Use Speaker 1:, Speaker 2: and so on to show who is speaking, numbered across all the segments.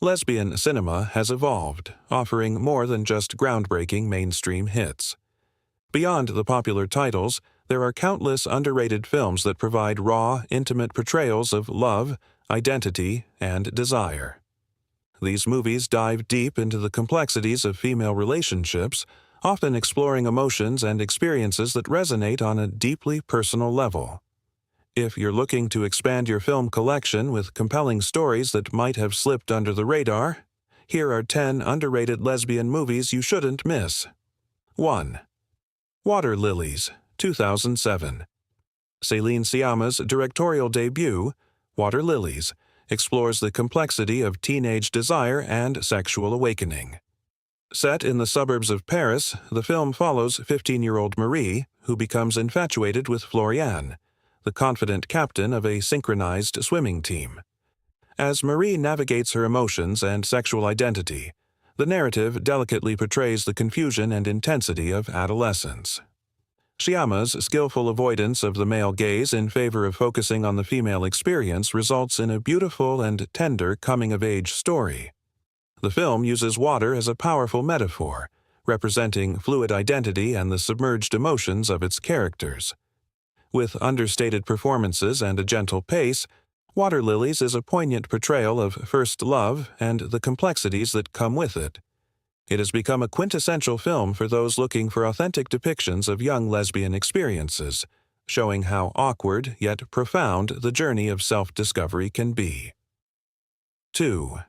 Speaker 1: Lesbian cinema has evolved, offering more than just groundbreaking mainstream hits. Beyond the popular titles, there are countless underrated films that provide raw, intimate portrayals of love, identity, and desire. These movies dive deep into the complexities of female relationships, often exploring emotions and experiences that resonate on a deeply personal level. If you're looking to expand your film collection with compelling stories that might have slipped under the radar, here are 10 underrated lesbian movies you shouldn't miss. 1. Water Lilies, 2007. Celine Sciamma's directorial debut, Water Lilies, explores the complexity of teenage desire and sexual awakening. Set in the suburbs of Paris, the film follows 15-year-old Marie, who becomes infatuated with Florian, the confident captain of a synchronized swimming team. As Marie navigates her emotions and sexual identity, the narrative delicately portrays the confusion and intensity of adolescence. Sciamma's skillful avoidance of the male gaze in favor of focusing on the female experience results in a beautiful and tender coming-of-age story. The film uses water as a powerful metaphor, representing fluid identity and the submerged emotions of its characters. With understated performances and a gentle pace, Water Lilies is a poignant portrayal of first love and the complexities that come with it. It has become a quintessential film for those looking for authentic depictions of young lesbian experiences, showing how awkward yet profound the journey of self-discovery can be. 2.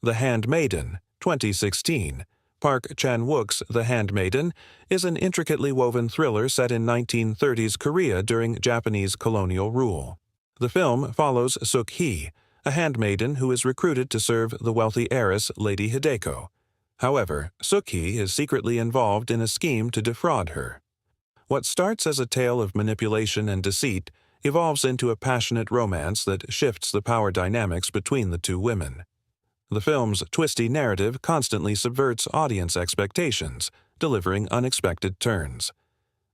Speaker 1: The Handmaiden, 2016. Park Chan-wook's The Handmaiden is an intricately woven thriller set in 1930s Korea during Japanese colonial rule. The film follows Suk-hee, a handmaiden who is recruited to serve the wealthy heiress Lady Hideko. However, Suk-hee is secretly involved in a scheme to defraud her. What starts as a tale of manipulation and deceit evolves into a passionate romance that shifts the power dynamics between the two women. The film's twisty narrative constantly subverts audience expectations, delivering unexpected turns.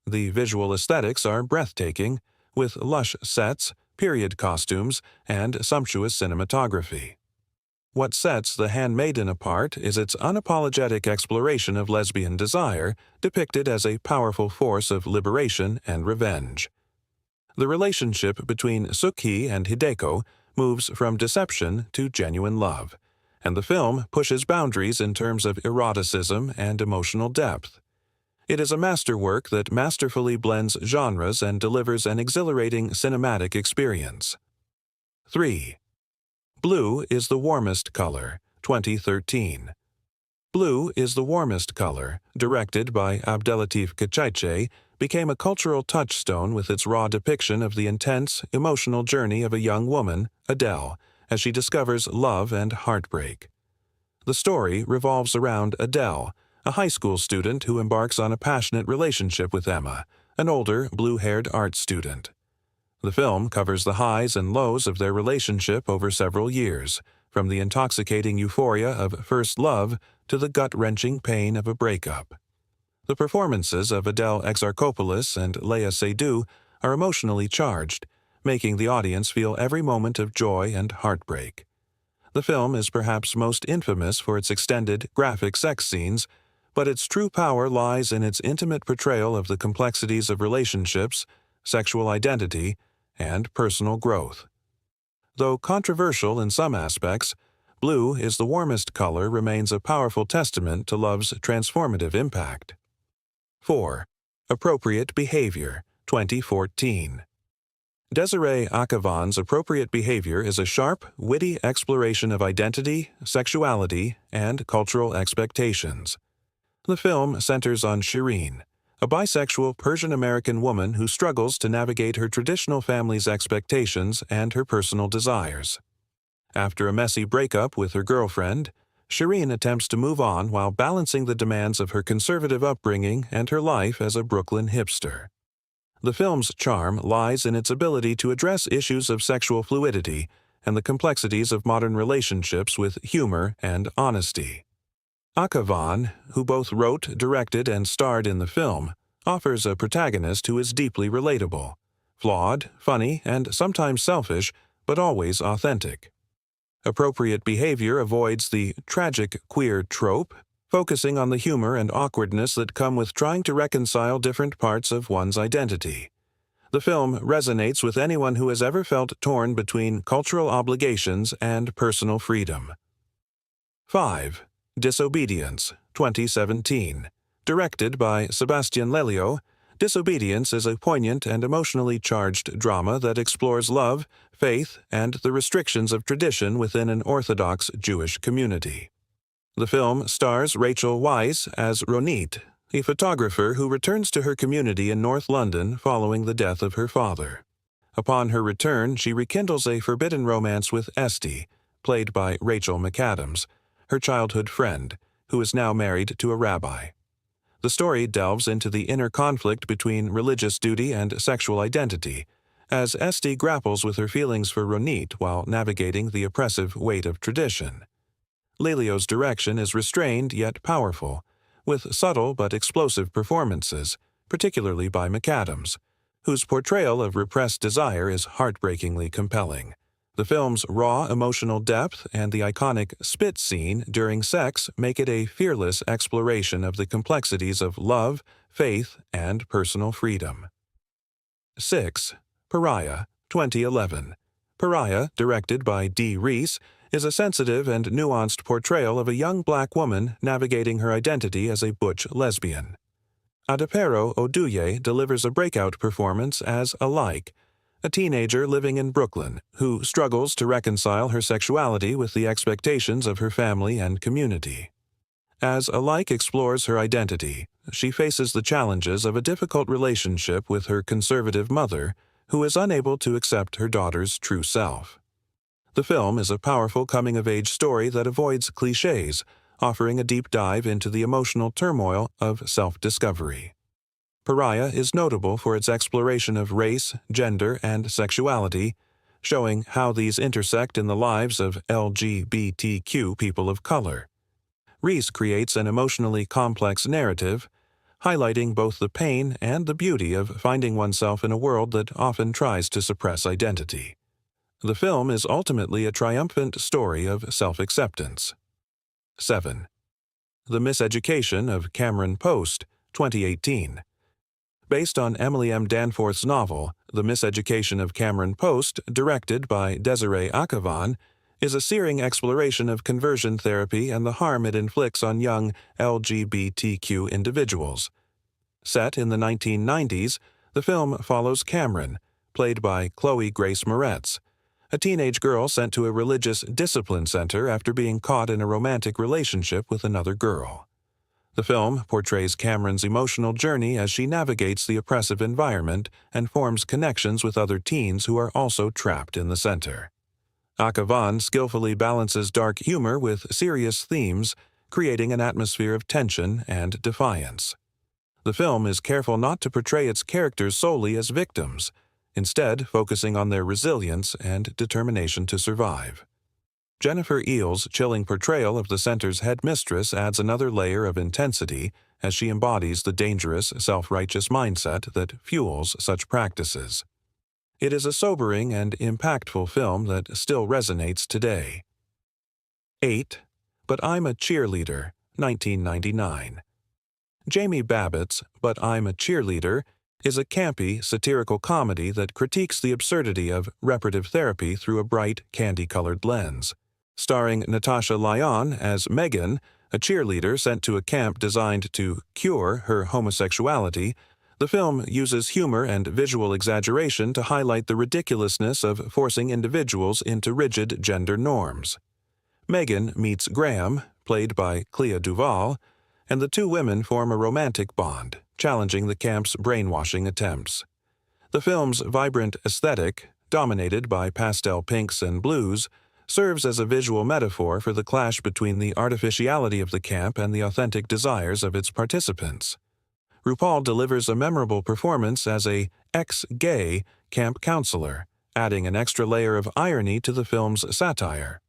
Speaker 1: The visual aesthetics are breathtaking, with lush sets, period costumes, and sumptuous cinematography. What sets The Handmaiden apart is its unapologetic exploration of lesbian desire, depicted as a powerful force of liberation and revenge. The relationship between Suk-hee and Hideko moves from deception to genuine love, and the film pushes boundaries in terms of eroticism and emotional depth. It is a masterwork that masterfully blends genres and delivers an exhilarating cinematic experience. 3. Blue is the Warmest Color, 2013. Blue is the Warmest Color, directed by Abdelatif Kachaiche, became a cultural touchstone with its raw depiction of the intense, emotional journey of a young woman, Adele, as she discovers love and heartbreak. The story revolves around Adele, a high school student who embarks on a passionate relationship with Emma, an older, blue-haired art student. The film covers the highs and lows of their relationship over several years, from the intoxicating euphoria of first love to the gut-wrenching pain of a breakup. The performances of Adele Exarchopoulos and Léa Seydoux are emotionally charged, making the audience feel every moment of joy and heartbreak. The film is perhaps most infamous for its extended, graphic sex scenes, but its true power lies in its intimate portrayal of the complexities of relationships, sexual identity, and personal growth. Though controversial in some aspects, Blue is the Warmest Color remains a powerful testament to love's transformative impact. 4. Appropriate Behavior, 2014. Desiree Akhavan's Appropriate Behavior is a sharp, witty exploration of identity, sexuality, and cultural expectations. The film centers on Shireen, a bisexual Persian-American woman who struggles to navigate her traditional family's expectations and her personal desires. After a messy breakup with her girlfriend, Shireen attempts to move on while balancing the demands of her conservative upbringing and her life as a Brooklyn hipster. The film's charm lies in its ability to address issues of sexual fluidity and the complexities of modern relationships with humor and honesty. Akhavan, who both wrote, directed, and starred in the film, offers a protagonist who is deeply relatable, flawed, funny, and sometimes selfish, but always authentic. Appropriate behavior avoids the tragic queer trope, focusing on the humor and awkwardness that come with trying to reconcile different parts of one's identity. The film resonates with anyone who has ever felt torn between cultural obligations and personal freedom. 5. Disobedience, 2017. Directed by Sebastian Lelio, Disobedience is a poignant and emotionally charged drama that explores love, faith, and the restrictions of tradition within an Orthodox Jewish community. The film stars Rachel Weisz as Ronit, a photographer who returns to her community in North London following the death of her father. Upon her return, she rekindles a forbidden romance with Esty, played by Rachel McAdams, her childhood friend, who is now married to a rabbi. The story delves into the inner conflict between religious duty and sexual identity, as Esty grapples with her feelings for Ronit while navigating the oppressive weight of tradition. Lelio's direction is restrained yet powerful, with subtle but explosive performances, particularly by McAdams, whose portrayal of repressed desire is heartbreakingly compelling. The film's raw emotional depth and the iconic spit scene during sex make it a fearless exploration of the complexities of love, faith, and personal freedom. 6. Pariah, 2011. Pariah, directed by Dee Reese, is a sensitive and nuanced portrayal of a young black woman navigating her identity as a butch lesbian. Adepero Oduye delivers a breakout performance as Alike, a teenager living in Brooklyn who struggles to reconcile her sexuality with the expectations of her family and community. As Alike explores her identity, she faces the challenges of a difficult relationship with her conservative mother, who is unable to accept her daughter's true self. The film is a powerful coming-of-age story that avoids clichés, offering a deep dive into the emotional turmoil of self-discovery. Pariah is notable for its exploration of race, gender, and sexuality, showing how these intersect in the lives of LGBTQ people of color. Reese creates an emotionally complex narrative, highlighting both the pain and the beauty of finding oneself in a world that often tries to suppress identity. The film is ultimately a triumphant story of self-acceptance. 7. The Miseducation of Cameron Post, 2018. Based on Emily M. Danforth's novel, The Miseducation of Cameron Post, directed by Desiree Akhavan, is a searing exploration of conversion therapy and the harm it inflicts on young LGBTQ individuals. Set in the 1990s, the film follows Cameron, played by Chloe Grace Moretz, a teenage girl sent to a religious discipline center after being caught in a romantic relationship with another girl. The film portrays Cameron's emotional journey as she navigates the oppressive environment and forms connections with other teens who are also trapped in the center. Akhavan skillfully balances dark humor with serious themes, creating an atmosphere of tension and defiance. The film is careful not to portray its characters solely as victims, instead focusing on their resilience and determination to survive. Jennifer Eel's chilling portrayal of the center's headmistress adds another layer of intensity as she embodies the dangerous, self-righteous mindset that fuels such practices. It is a sobering and impactful film that still resonates today. 8. But I'm a Cheerleader, 1999. Jamie Babbitt's But I'm a Cheerleader is a campy, satirical comedy that critiques the absurdity of reparative therapy through a bright, candy-colored lens. Starring Natasha Lyonne as Megan, a cheerleader sent to a camp designed to cure her homosexuality, the film uses humor and visual exaggeration to highlight the ridiculousness of forcing individuals into rigid gender norms. Megan meets Graham, played by Clea Duvall, and the two women form a romantic bond, challenging the camp's brainwashing attempts. The film's vibrant aesthetic, dominated by pastel pinks and blues, serves as a visual metaphor for the clash between the artificiality of the camp and the authentic desires of its participants. RuPaul delivers a memorable performance as a ex-gay camp counselor, adding an extra layer of irony to the film's satire.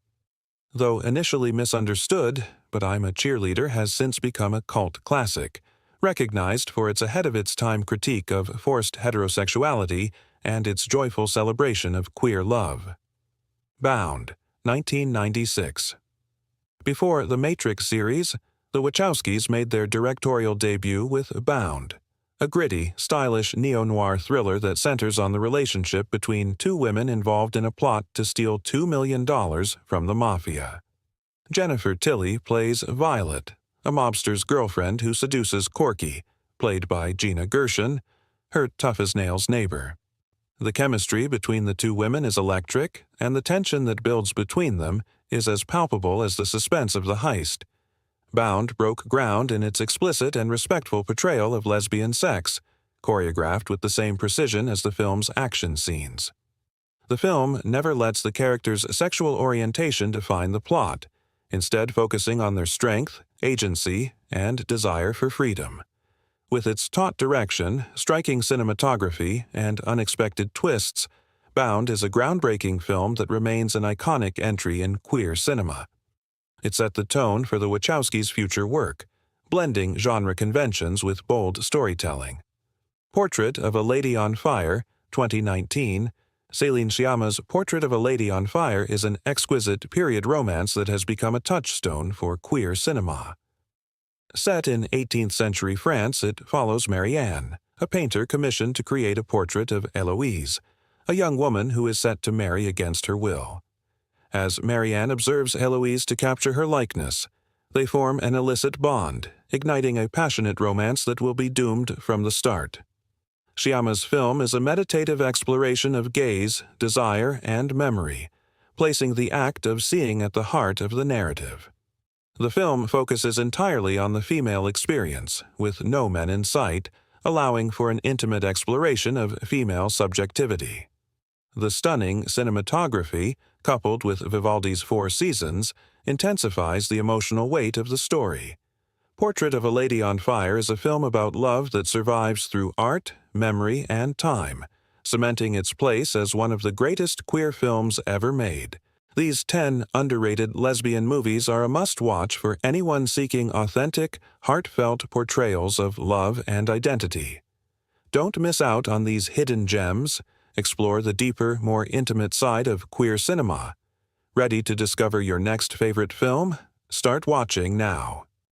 Speaker 1: Though initially misunderstood, But I'm a Cheerleader has since become a cult classic, recognized for its ahead-of-its-time critique of forced heterosexuality and its joyful celebration of queer love. Bound, 1996. Before the Matrix series, the Wachowskis made their directorial debut with Bound, a gritty, stylish neo-noir thriller that centers on the relationship between two women involved in a plot to steal $2 million from the mafia. Jennifer Tilly plays Violet, a mobster's girlfriend who seduces Corky, played by Gina Gershon, her tough-as-nails neighbor. The chemistry between the two women is electric, and the tension that builds between them is as palpable as the suspense of the heist. Bound broke ground in its explicit and respectful portrayal of lesbian sex, choreographed with the same precision as the film's action scenes. The film never lets the characters' sexual orientation define the plot, instead focusing on their strength, agency, and desire for freedom. With its taut direction, striking cinematography, and unexpected twists, Bound is a groundbreaking film that remains an iconic entry in queer cinema. It set the tone for the Wachowskis' future work, blending genre conventions with bold storytelling. Portrait of a Lady on Fire, 2019, Céline Sciamma's Portrait of a Lady on Fire is an exquisite period romance that has become a touchstone for queer cinema. Set in 18th century France, it follows Marianne, a painter commissioned to create a portrait of Eloise, a young woman who is set to marry against her will. As Marianne observes Eloise to capture her likeness, they form an illicit bond, igniting a passionate romance that will be doomed from the start. Sciamma's film is a meditative exploration of gaze, desire, and memory, placing the act of seeing at the heart of the narrative. The film focuses entirely on the female experience, with no men in sight, allowing for an intimate exploration of female subjectivity. The stunning cinematography, coupled with Vivaldi's Four Seasons, intensifies the emotional weight of the story. Portrait of a Lady on Fire is a film about love that survives through art, memory, and time, cementing its place as one of the greatest queer films ever made. These 10 underrated lesbian movies are a must-watch for anyone seeking authentic, heartfelt portrayals of love and identity. Don't miss out on these hidden gems. Explore the deeper, more intimate side of queer cinema. Ready to discover your next favorite film? Start watching now.